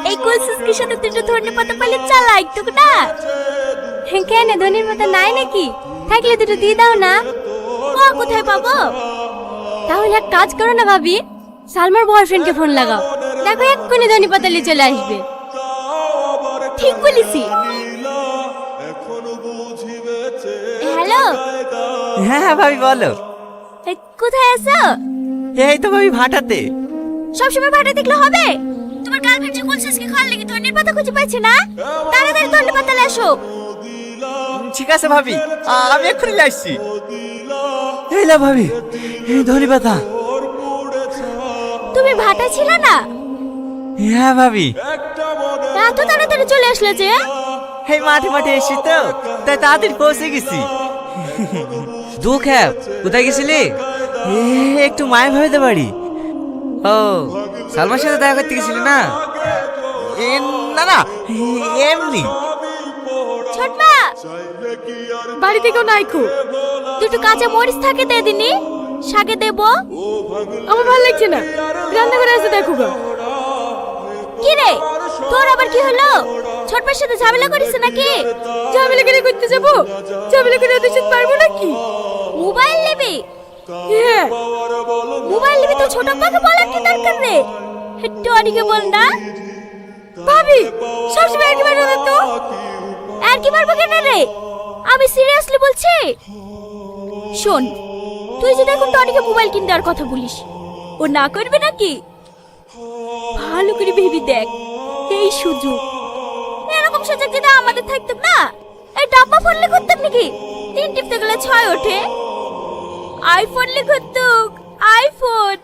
এই কোলসুসকির সাথে দুটো ধনেপাতা পালে চালা একটু না। কেন ধনেপাতা নাই নাকি? থাকলে দুটো দিয়ে দাও না। ও কোথায় পাবো? তাহলে এক কাজ করো না ভাবি, সালমার বয়ফ্রেন্ডকে ফোন লাগাও, দেখো এক্ষুনি ধনেপাতা নিয়ে চলে আসবে। ঠিক বলেছি। হ্যালো। হ্যাঁ হ্যাঁ ভাবি বলো। কোথায় আছো? এই তো ভাবি ভাটাতে। সবসময় ভাটা দেখলে হবে? তোমার গার্লফ্রেন্ড যে কোলসুসকি খাওয়ার লেগে ধনেপাতা খুঁজে পাচ্ছে না, তাড়াতাড়ি ধনেপাতা এসো। ঠিক আছে ভাবি, আমি এক্ষুনি আসছি। এই না ভাবি, এই ধনী পাতা। তুমি ভাটা ছিল না? হ্যাঁ ভাবি। এত তাড়াতাড়ি চলে আসলে যে? এই মাঠে মাঠে এসছি তো, তাই তাড়াতাড়ি পৌঁছে গেছি। দুঃখ কোথায় গেছিলি? একটু মায়ের ভাবিতে বাড়ি। ও সালমার সাথে দেখা করতে গেছিলি না? না না এমনি। ছোটমা বাড়িতে কেউ নাই খো, দুটো কাঁচা মরিচ থাকে দে দিনি, শাকে দেব। আমার ভালো লাগছে না, রান্না করে আসতে দেখো গো। কি রে তোর আবার কি হলো? ছোটমার সাথে ঝামেলা করিস নাকি? ঝামেলা করে করতে যাবো? ঝামেলা করে ওদের সাথে পারবো নাকি? মোবাইল নেবে? হ্যাঁ মোবাইল নেবে তো ছোট আব্বাকে বলার কি দরকার রে? টনিকে বল না। ভাবি সবসময় একই বার না তো। আর কি পারবো কেন রে? আমি সিরিয়াসলি বলছি। শোন, তুই যদি এখন টনিকে মোবাইল কিনে দেওয়ার কথা বলিস, ও না করবে নাকি? ভালো করে ভেবে দেখ, এই সুযোগ, এরকম সুযোগ যদি আমাদের থাকতো না, এই ডাব্বা ফোনলে করতাম নাকি? তিন টিপতে গেলে 6 ওঠে। আইফোন লিখতুক, আইফোন।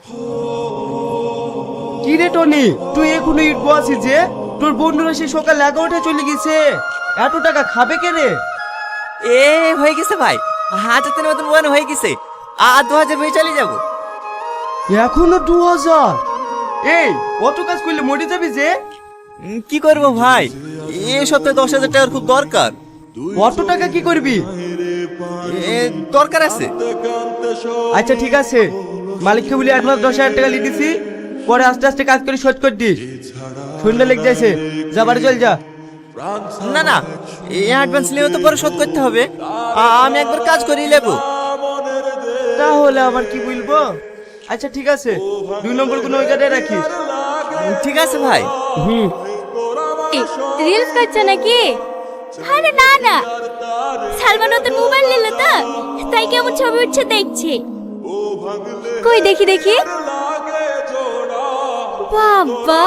কি রে টনি, তুই এখনো ইট বসি যে? তোর বন্ধুরা সেই সকাল 11টায় চলে গেছে, এত টাকা খাবে কে রে? এ হয়ে গেছে ভাই, 1000 মতন মনে হয়ে গেছে, আর 2000 হয়ে চলে যাবো। এখনো 2000? এই অত কাজ করলে মরে যাবি যে। কি করবো ভাই, এ সপ্তাহে 10,000 টাকার খুব দরকার। অত টাকা কি করবি? দরকার আছে। আচ্ছা ঠিক আছে, মালিককে বলি অ্যাডভান্স 10,000 টাকা লিখে দিছি, পরে আস্তে আস্তে কাজ করে শোধ করে দিস। সন্ধ্যা লেগে যাচ্ছে, যা বাড়ি চল যা। না না, এই অ্যাডভান্স নিয়ে তো পরে শোধ করতে হবে, আমি একবার কাজ করেই নেবো। তাহলে আবার কি বলবো? আচ্ছা ঠিক আছে, 2 নম্বর কোনো ওই জায়গায় রাখিস। ঠিক আছে ভাই। রিলস করছো নাকি? আরে না না, সালমা নতুন মোবাইল নিল তো, তাই কেমন ছবি উঠছে দেখছি। কই দেখি দেখি। বাবা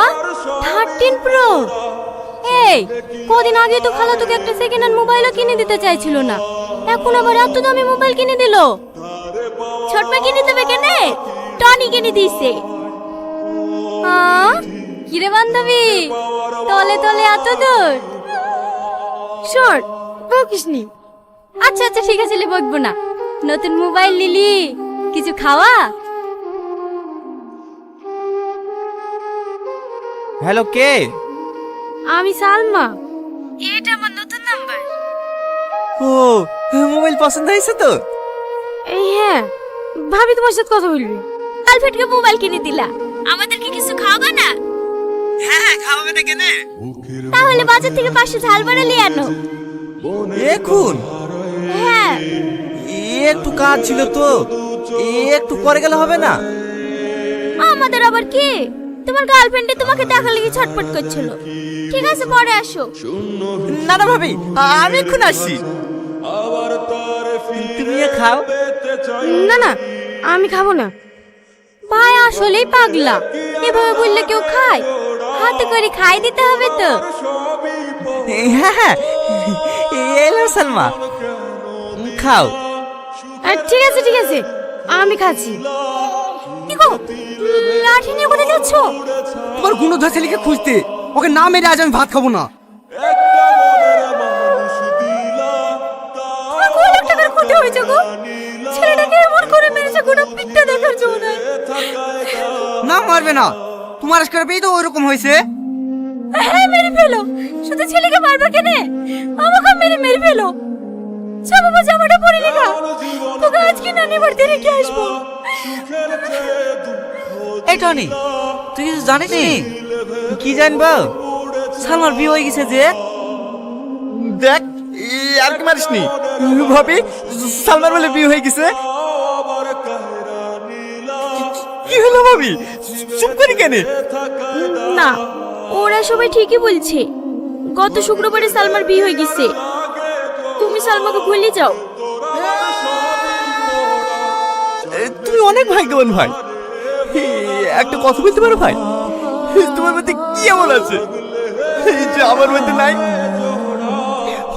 13 প্রো। এই কদিন আগে তো খালা তোকে একটা সেকেন্ড হ্যান্ড মোবাইলও কিনে দিতে চাইছিল না, এখন আবার এত দামি মোবাইল কিনে দিল। ছোটমা কিনে দেবে কেন? টনি কিনে দিয়েছে। কিরে বান্ধবী, তলে তলে এত দূর? শোন বকিসনি। আচ্ছা আচ্ছা ঠিক আছে, বকবো না। নতুন মোবাইল নিলি, কিছু খাওয়া? হ্যালো কে? আমি সালমা, এটা আমার নতুন নাম্বার। ও মোবাইল পছন্দ হয়েছে তো? এই হ্যাঁ, ভাবি তোমার সাথে কথা বলবি। গার্লফ্রেন্ডকে মোবাইল কিনে দিলা, আমাদেরকে কিছু খাওয়াবে না? হ্যাঁ হ্যাঁ, খাওয়াবে না কেন? তাহলে বাজার থেকে 500 ঝাল বাড়া নিয়ে আনো। এখন? হ্যাঁ একটু কাজ ছিল তো, একটু পরে গেলে হবে না? আমাদের আবার কি? তোমার গার্লফ্রেন্ডে তোমাকে দেখা লেগে ছটফট করছিল। ঠিক আছে পরে আসো। না না ভাবি, আমি এখন আসছি। তুমি খাও। না না আমি খাবো না। ভাই আসলেই পাগলা, এভাবে বললে কেউ খায়? হাতে করে খাই দিতে হবে তো। হ্যাঁ হ্যাঁ, এলো সালমা, খাও। ঠিক আছে ঠিক আছে, আমি খাচ্ছি। কি গো, লাঠি নিয়ে কোথায় যাচ্ছ? তোমার গুণধর ছেলেকে খুঁজতে, ওকে না মেরে আজ আমি ভাত খাবো না। তোমার কয় লাখ টাকার ক্ষতি হয়েছে গো? ছেলেটাকে এমন করে মেরেছে কোনো পিঠটা দেখার জন্য নাই। না মারবে না, তোমার আজকের পেয়ে তো ওইরকম হয়েছে। হ্যাঁ মেরে ফেলো, শুধু ছেলেকে মারবে কেন? আমাকে মেরে মেরে ফেলো। চা বাবা জামাটা পরে নিগা, তোকে আজকে নানি বাড়িতে রেখে আসবো। এই টনি, তুই কিছু জানিস নি? কি জানবো? সালমার বিয়ে হয়ে গেছে যে। দেখ আর কি মারিসনি ভাবি, সালমার বলে বিয়ে হয়ে গেছে। কি হলো ভাবি, চুপ করে কেন? না, ওরা সবাই ঠিকই বলছে, গত শুক্রবারে সালমার বিয়ে হয়ে গেছে। তুমি সালমাকে ভুলে যাও। তুমি অনেক ভাগ্যবান ভাই। একটা কথা বলতে পারো ভাই, তোমার মধ্যে কি এমন আছে যে আমার মধ্যে নাই?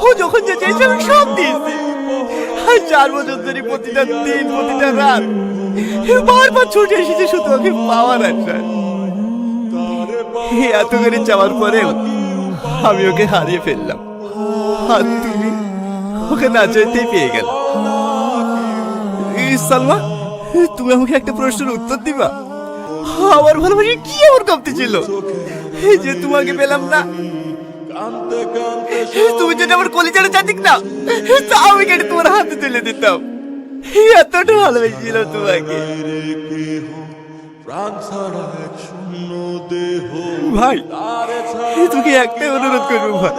ও যখন যে চাইছে আমি সব দিয়েছি। 4 বছর ধরে প্রতিটা দিন প্রতিটা রাত বারবার ছুটে এসেছে শুধু ওকে পাওয়ার আশায়। এত করে চাওয়ার পরেও আমি ওকে হারিয়ে ফেললাম, আর তুমি ওকে না চাইতেই পেয়ে গেল। সালমা, তুমি আমাকে একটা প্রশ্নের উত্তর দিবা? আমার ভালোবাসা কি এমন কমতি ছিল যে তোমাকে পেলাম না? তুমি যদি আমার কলিজাটা চাতিক না, তা আমি কেটে তোমার হাতে তুলে দিতাম। এতটা ভালোবেসেছিল তোমাকে ভাই। তোকে একটাই অনুরোধ করবো ভাই,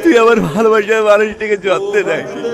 তুই আমার ভালোবাসার মানুষটাকে যত্নে রাখিস।